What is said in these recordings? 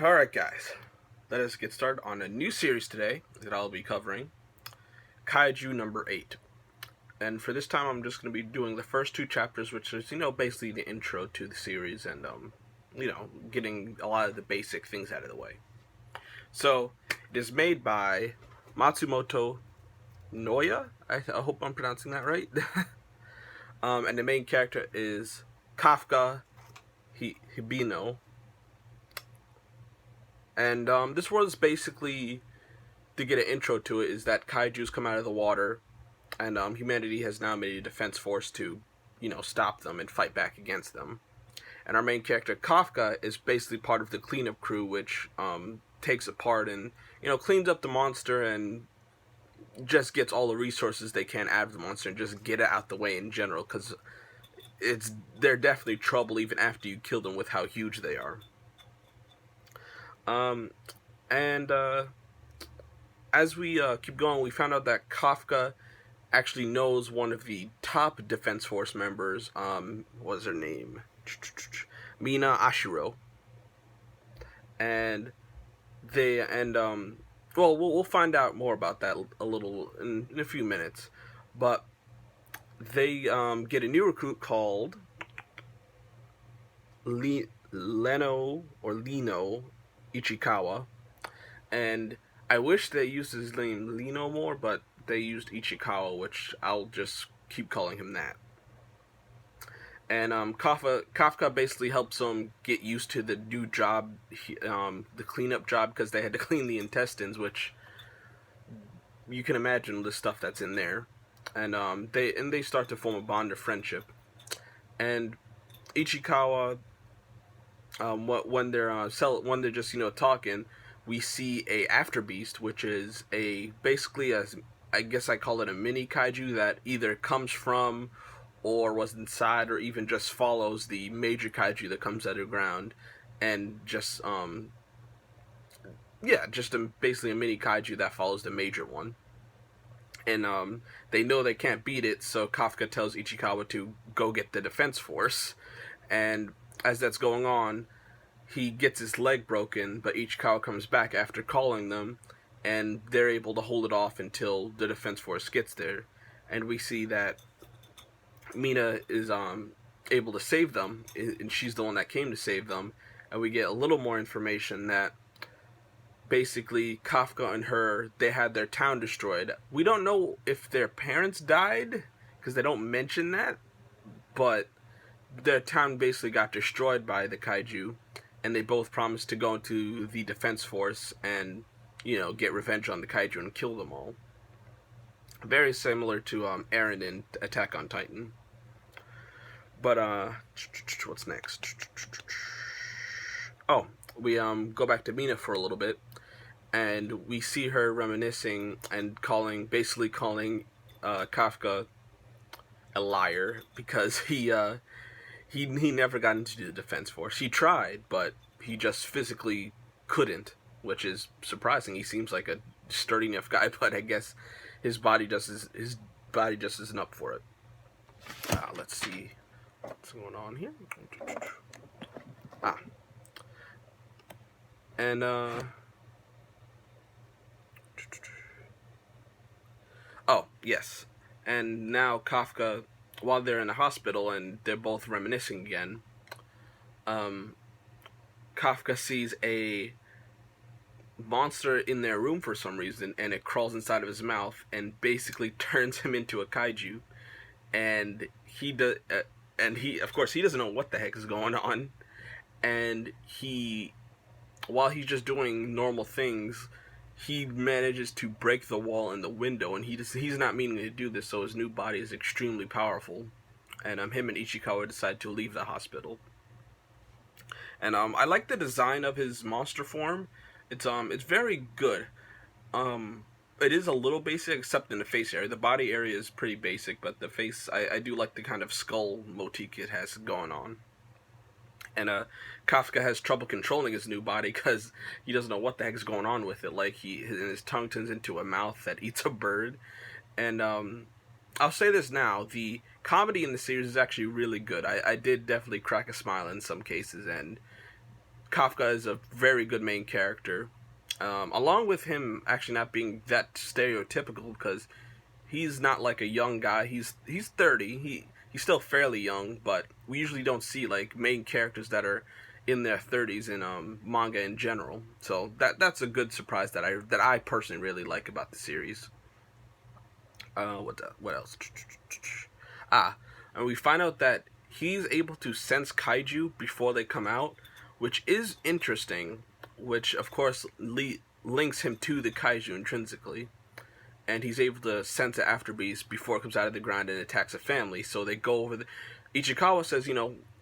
Alright guys, let us get started on a new series today that I'll be covering, Kaiju number 8. And for this time I'm just going to be doing the first two chapters, which is, basically the intro to the series and, getting a lot of the basic things out of the way. So, it is made by Matsumoto Noya, I hope I'm pronouncing that right. And the main character is Kafka Hibino. And this was basically, to get an intro to it, is that kaijus come out of the water, and humanity has now made a defense force to, stop them and fight back against them. And our main character, Kafka, is basically part of the cleanup crew, which takes apart and, cleans up the monster and just gets all the resources they can out of the monster and just get it out the way in general, because they're definitely trouble even after you kill them with how huge they are. And as we keep going, we found out that Kafka actually knows one of the top Defense Force members. What's her name? Mina Ashiro. And we'll find out more about that a little in a few minutes. But they get a new recruit called Leno Ichikawa, and I wish they used his name Lino more, but they used Ichikawa, which I'll just keep calling him that. And Kafka basically helps him get used to the new job, the cleanup job, because they had to clean the intestines, which you can imagine the stuff that's in there. And they start to form a bond of friendship. And Ichikawa, when they're just talking, we see a after beast, which is basically I guess I call it a mini kaiju that either comes from or was inside or even just follows the major kaiju that comes out of the ground, and just basically a mini kaiju that follows the major one. And they know they can't beat it, so Kafka tells Ichikawa to go get the defense force. And as that's going on, he gets his leg broken, but Ichikawa comes back after calling them, and they're able to hold it off until the defense force gets there. And we see that Mina is able to save them, and she's the one that came to save them. And we get a little more information that basically Kafka and her, they had their town destroyed. We don't know if their parents died, because they don't mention that, but their town basically got destroyed by the kaiju, and they both promised to go into the defense force and, get revenge on the kaiju and kill them all. Very similar to Eren in Attack on Titan. But what's next? Oh, we go back to Mina for a little bit, and we see her reminiscing and basically calling Kafka a liar, because he never got into the defense force. He tried, but he just physically couldn't, which is surprising. He seems like a sturdy enough guy, but I guess his body just isn't up for it. Let's see what's going on here. And oh yes, and now Kafka, while they're in the hospital and they're both reminiscing again, Kafka sees a monster in their room for some reason, and it crawls inside of his mouth and basically turns him into a kaiju. And of course he doesn't know what the heck is going on, and while he's just doing normal things, he manages to break the wall and the window, and he's not meaning to do this, so his new body is extremely powerful. And him and Ichikawa decide to leave the hospital. And I like the design of his monster form. It's very good. It is a little basic, except in the face area. The body area is pretty basic, but the face, I do like the kind of skull motif it has going on. And Kafka has trouble controlling his new body because he doesn't know what the heck is going on with it. Like, his tongue turns into a mouth that eats a bird. And I'll say this now, the comedy in the series is actually really good. I did definitely crack a smile in some cases, and Kafka is a very good main character, along with him actually not being that stereotypical, because he's not like a young guy. He's 30. He's still fairly young, but we usually don't see like main characters that are in their 30s in manga in general. So that's a good surprise that I personally really like about the series. What else? And we find out that he's able to sense kaiju before they come out, which is interesting. Which of course links him to the kaiju intrinsically, and he's able to sense the after beast before it comes out of the ground and attacks a family. So they go over. Ichikawa says,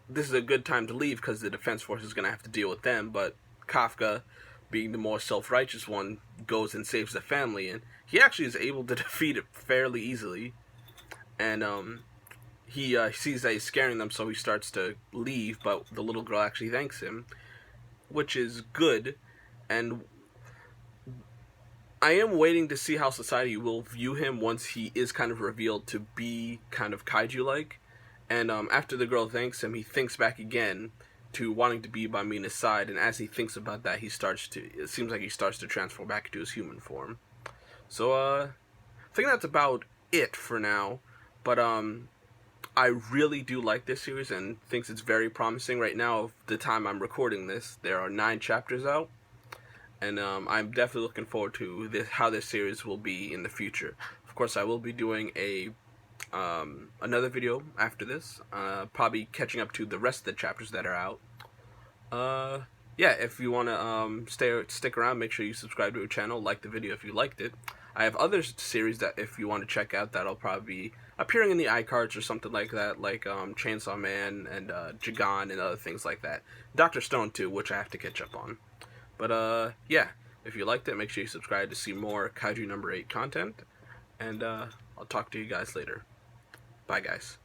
this is a good time to leave because the defense force is going to have to deal with them. But Kafka, being the more self-righteous one, goes and saves the family, and he actually is able to defeat it fairly easily. And he sees that he's scaring them, so he starts to leave. But the little girl actually thanks him, which is good. And I am waiting to see how society will view him once he is kind of revealed to be kind of kaiju-like. And after the girl thanks him, he thinks back again to wanting to be by Mina's side. And as he thinks about that, it seems like he starts to transform back into his human form. So I think that's about it for now. But I really do like this series and thinks it's very promising. Right now, the time I'm recording this, there are 9 chapters out. And I'm definitely looking forward to how this series will be in the future. Of course, I will be doing another video after this, probably catching up to the rest of the chapters that are out. Yeah, if you want to stick around, make sure you subscribe to our channel, like the video if you liked it. I have other series that if you want to check out, that'll probably be appearing in the iCards or something like that, like Chainsaw Man and Jigan and other things like that. Dr. Stone too, which I have to catch up on. But yeah, if you liked it, make sure you subscribe to see more Kaiju No8 content, and I'll talk to you guys later. Bye, guys.